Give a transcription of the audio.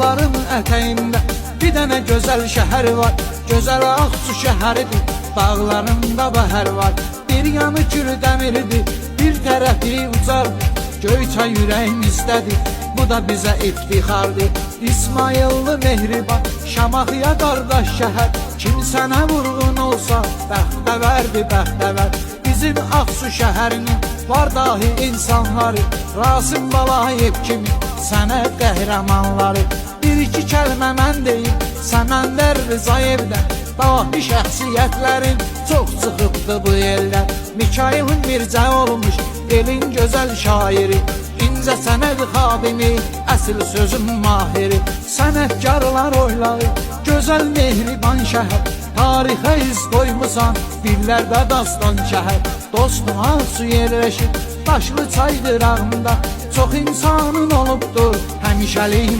Dağların ətəyində bir dənə gözəl şəhər var. Gözəl Ağsu şəhəridir, dağlarında bəhər var. Bir yanı Kürdəmirdir, bir tərəfi ucardır. Göyçay ürəyimizdədir, bu da bizə iftixardır. İsmayıllı Mehriban, Şamaxıya qardaş şəhər. Kim sənə vurğun olsa, bəxtəvərdir, bəxtəvər. Bizim Ağsu şəhərinin var dahi insanları, Rasim Balayev kimi sənə qəhrəmanları. Bir iki kəlmə mən deyim, Səməndər Rızayevdən. Dahi şəxsiyyətlərin çox çıxıbdı bu eldən. Mikail Mirzə olmuş elin gözəl şairi, İncə sənəd xadimi, əsl sözün mahiri. Sənətkarlar oyları, gözəl Mehriban şəhər. Tarixə iz qoymusan, dillərdə dastan şəhər. Dostum Ağsu yerləşir, Daşlı çay qırağında. Çox insanın olubdur həmişəlik